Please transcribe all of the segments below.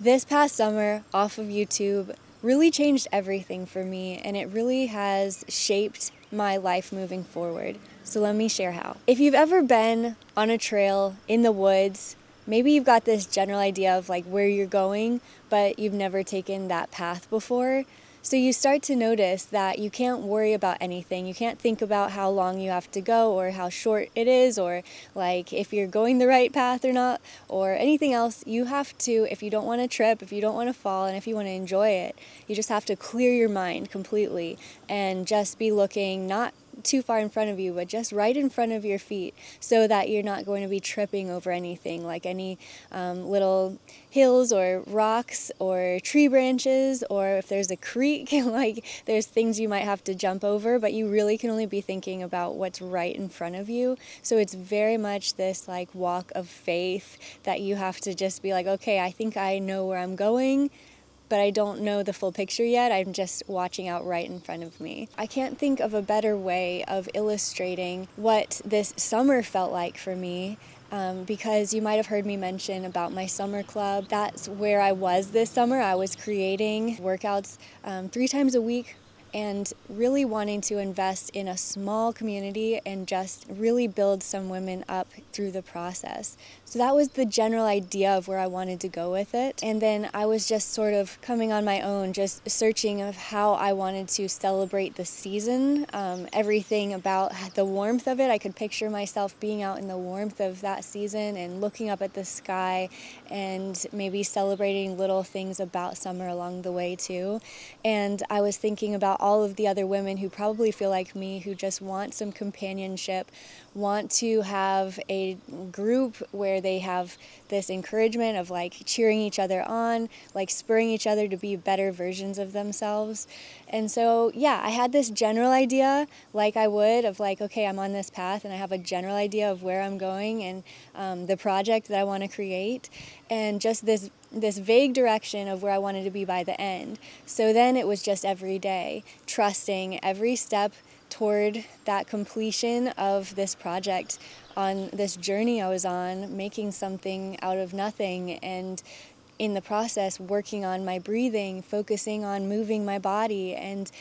This past summer off of YouTube really changed everything for me, and it really has shaped my life moving forward. So let me share how. If you've ever been on a trail in the woods, maybe you've got this general idea of like where you're going, but you've never taken that path before. So you start to notice that you can't worry about anything. You can't think about how long you have to go or how short it is or like if you're going the right path or not or anything else. You have to, if you don't want to trip, if you don't want to fall, and if you want to enjoy it, you just have to clear your mind completely and just be looking not too far in front of you, but just right in front of your feet so that you're not going to be tripping over anything like any little hills or rocks or tree branches, or if there's a creek, like there's things you might have to jump over, but you really can only be thinking about what's right in front of you. So it's very much this like walk of faith that you have to just be like, okay, I think I know where I'm going, but I don't know the full picture yet. I'm just watching out right in front of me. I can't think of a better way of illustrating what this summer felt like for me, because you might have heard me mention about my summer club. That's where I was this summer. I was creating workouts 3 times a week and really wanting to invest in a small community and just really build some women up through the process. So that was the general idea of where I wanted to go with it. And then I was just sort of coming on my own, just searching of how I wanted to celebrate the season, everything about the warmth of it. I could picture myself being out in the warmth of that season and looking up at the sky and maybe celebrating little things about summer along the way too. And I was thinking about all of the other women who probably feel like me, who just want some companionship, want to have a group where they have this encouragement of like cheering each other on, like spurring each other to be better versions of themselves. And so, yeah, I had this general idea like I would of like, okay, I'm on this path and I have a general idea of where I'm going and the project that I want to create, and just this vague direction of where I wanted to be by the end. So then it was just every day, trusting every step toward that completion of this project on this journey I was on, making something out of nothing, and in the process working on my breathing, focusing on moving my body. And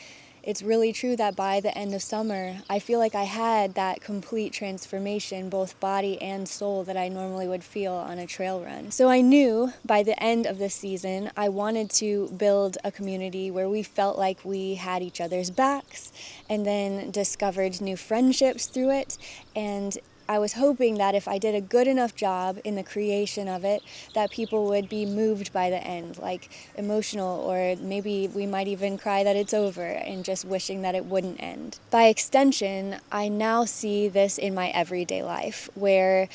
it's really true that by the end of summer, I feel like I had that complete transformation, both body and soul, that I normally would feel on a trail run. So I knew by the end of this season, I wanted to build a community where we felt like we had each other's backs, and then discovered new friendships through it. And I was hoping that if I did a good enough job in the creation of it, that people would be moved by the end, like emotional, or maybe we might even cry that it's over and just wishing that it wouldn't end. By extension, I now see this in my everyday life, where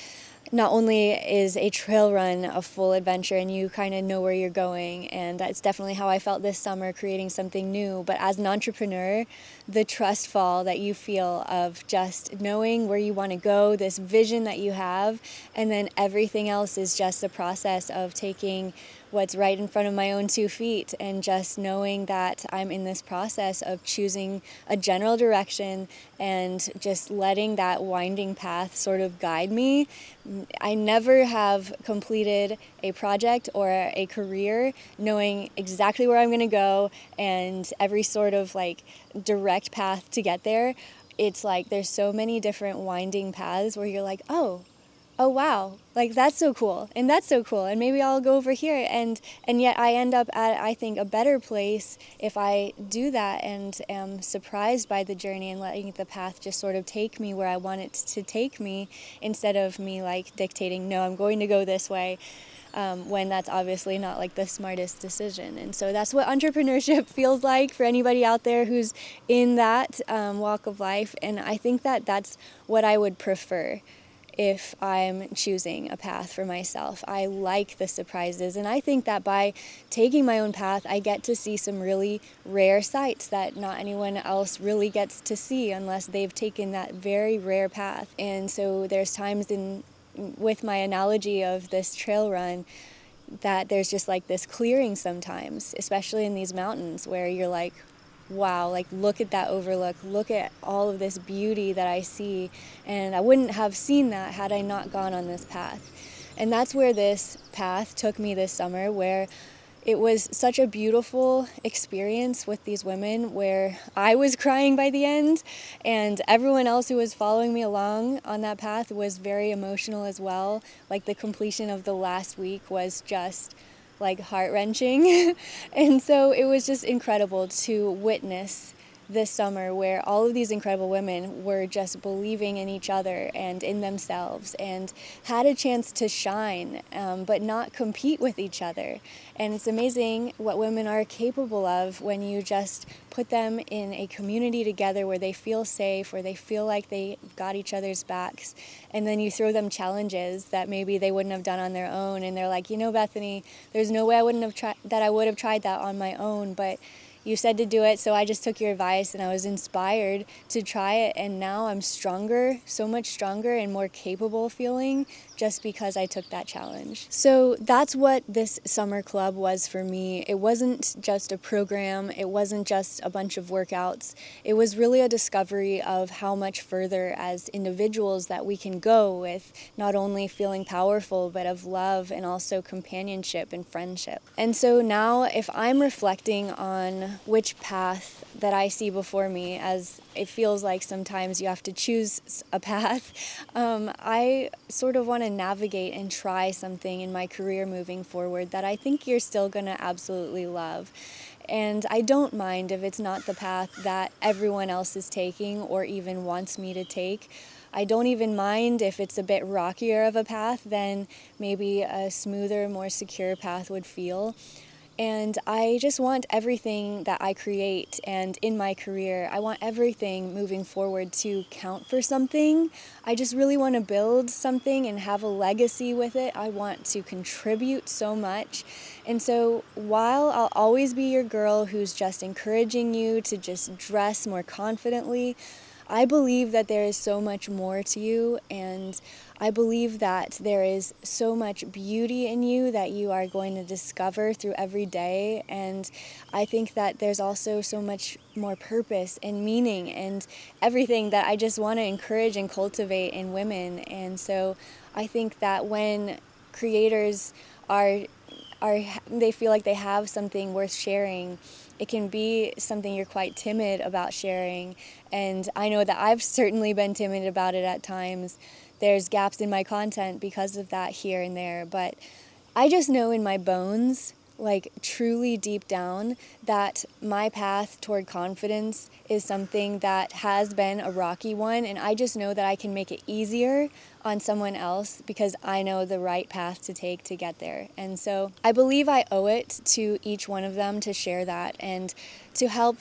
not only is a trail run a full adventure and you kind of know where you're going, and that's definitely how I felt this summer, creating something new, but as an entrepreneur, the trust fall that you feel of just knowing where you want to go, this vision that you have, and then everything else is just the process of taking what's right in front of my own 2 feet and just knowing that I'm in this process of choosing a general direction and just letting that winding path sort of guide me. I never have completed a project or a career knowing exactly where I'm going to go and every sort of like direct path to get there. It's like there's so many different winding paths where you're like, oh wow, like that's so cool, and that's so cool, and maybe I'll go over here, and yet I end up at, I think, a better place if I do that and am surprised by the journey and letting the path just sort of take me where I want it to take me, instead of me like dictating, no, I'm going to go this way, when that's obviously not like the smartest decision. And so that's what entrepreneurship feels like for anybody out there who's in that walk of life, and I think that that's what I would prefer if I'm choosing a path for myself. I like the surprises, and I think that by taking my own path, I get to see some really rare sights that not anyone else really gets to see unless they've taken that very rare path. And so there's times with my analogy of this trail run, that there's just like this clearing sometimes, especially in these mountains, where you're like, wow, like look at that overlook, look at all of this beauty that I see, and I wouldn't have seen that had I not gone on this path. And that's where this path took me this summer, where It was such a beautiful experience with these women where I was crying by the end, and everyone else who was following me along on that path was very emotional as well. Like the completion of the last week was just like heart-wrenching. And so it was just incredible to witness this summer where all of these incredible women were just believing in each other and in themselves and had a chance to shine, but not compete with each other. And it's amazing what women are capable of when you just put them in a community together where they feel safe, where they feel like they got each other's backs, and then you throw them challenges that maybe they wouldn't have done on their own, and they're like, Bethany, there's no way I would have tried that on my own, but you said to do it, so I just took your advice and I was inspired to try it, and now I'm stronger, so much stronger and more capable feeling just because I took that challenge. So that's what this summer club was for me. It wasn't just a program, it wasn't just a bunch of workouts. It was really a discovery of how much further as individuals that we can go with not only feeling powerful, but of love and also companionship and friendship. And so now if I'm reflecting on which path that I see before me, as it feels like sometimes you have to choose a path, I sort of want to navigate and try something in my career moving forward that I think you're still going to absolutely love. And I don't mind if it's not the path that everyone else is taking or even wants me to take. I don't even mind if it's a bit rockier of a path than maybe a smoother, more secure path would feel. And I just want everything that I create and in my career, I want everything moving forward to count for something. I just really want to build something and have a legacy with it. I want to contribute so much. And so while I'll always be your girl who's just encouraging you to just dress more confidently, I believe that there is so much more to you, and I believe that there is so much beauty in you that you are going to discover through every day, and I think that there's also so much more purpose and meaning and everything that I just want to encourage and cultivate in women. And so I think that when creators they feel like they have something worth sharing, it can be something you're quite timid about sharing. And I know that I've certainly been timid about it at times. There's gaps in my content because of that here and there. But I just know in my bones, like truly deep down, that my path toward confidence is something that has been a rocky one, and I just know that I can make it easier on someone else because I know the right path to take to get there. And so I believe I owe it to each one of them to share that and to help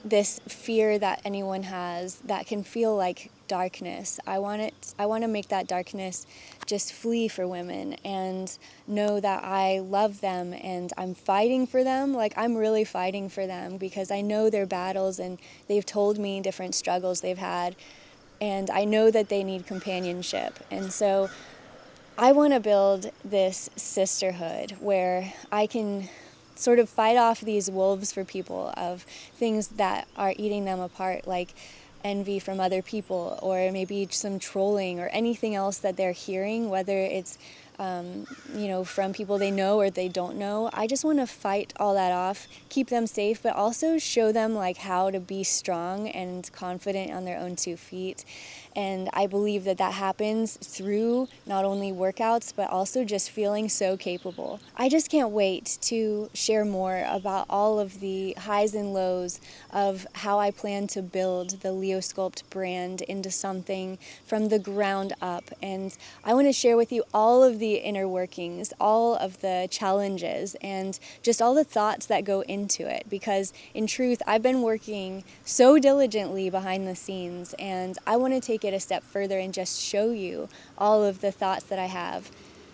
this fear that anyone has that can feel like darkness. I want to make that darkness just flee for women and know that I love them and I'm fighting for them. Like I'm really fighting for them because I know their battles and they've told me different struggles they've had, and I know that they need companionship. And so I want to build this sisterhood where I can sort of fight off these wolves for people of things that are eating them apart, like envy from other people or maybe some trolling or anything else that they're hearing, whether it's from people they know or they don't know. I just want to fight all that off, keep them safe, but also show them like how to be strong and confident on their own 2 feet. And I believe that happens through not only workouts, but also just feeling so capable. I just can't wait to share more about all of the highs and lows of how I plan to build the Leo Sculpt brand into something from the ground up. And I want to share with you all of the inner workings, all of the challenges, and just all the thoughts that go into it. Because in truth, I've been working so diligently behind the scenes, and I want to take it a step further and just show you all of the thoughts that I have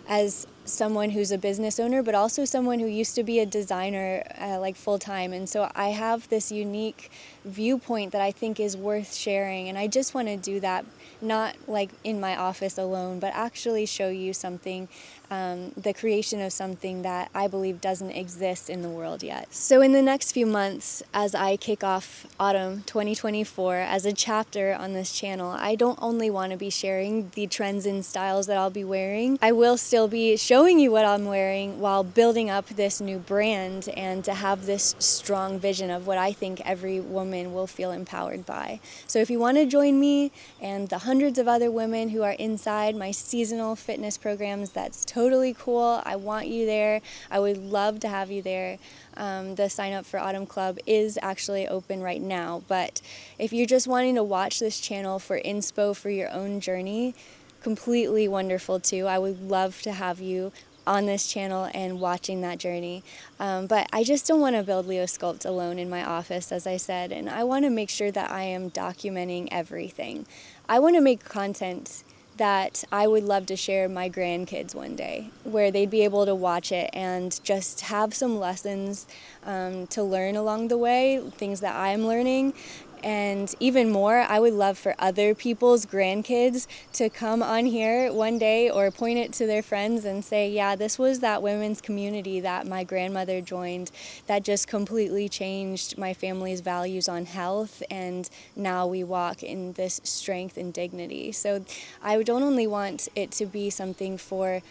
as someone who's a business owner, but also someone who used to be a designer like full time. And so I have this unique viewpoint that I think is worth sharing. And I just want to do that, not like in my office alone, but actually show you something, the creation of something that I believe doesn't exist in the world yet. So in the next few months, as I kick off Autumn 2024 as a chapter on this channel, I don't only want to be sharing the trends and styles that I'll be wearing, I will still be showing you what I'm wearing while building up this new brand and to have this strong vision of what I think every woman will feel empowered by. So if you want to join me and the hundreds of other women who are inside my seasonal fitness programs, that's totally cool. I want you there. I would love to have you there. The sign up for Autumn Club is actually open right now, but if you're just wanting to watch this channel for inspo for your own journey, completely wonderful too. I would love to have you on this channel and watching that journey. But I just don't want to build Leo Sculpt alone in my office, as I said, and I want to make sure that I am documenting everything. I want to make content that I would love to share my grandkids one day, where they'd be able to watch it and just have some lessons to learn along the way, things that I'm learning. And even more, I would love for other people's grandkids to come on here one day or point it to their friends and say, yeah, this was that women's community that my grandmother joined that just completely changed my family's values on health, and now we walk in this strength and dignity. So I don't only want it to be something for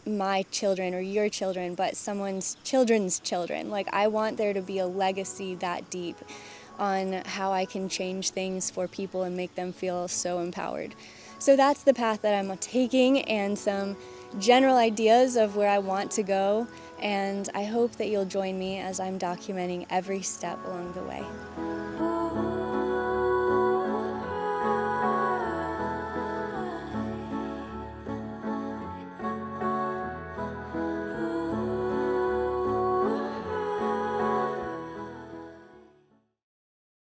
my children or your children, but someone's children's children. Like, I want there to be a legacy that deep on how I can change things for people and make them feel so empowered. So that's the path that I'm taking, and some general ideas of where I want to go, and I hope that you'll join me as I'm documenting every step along the way.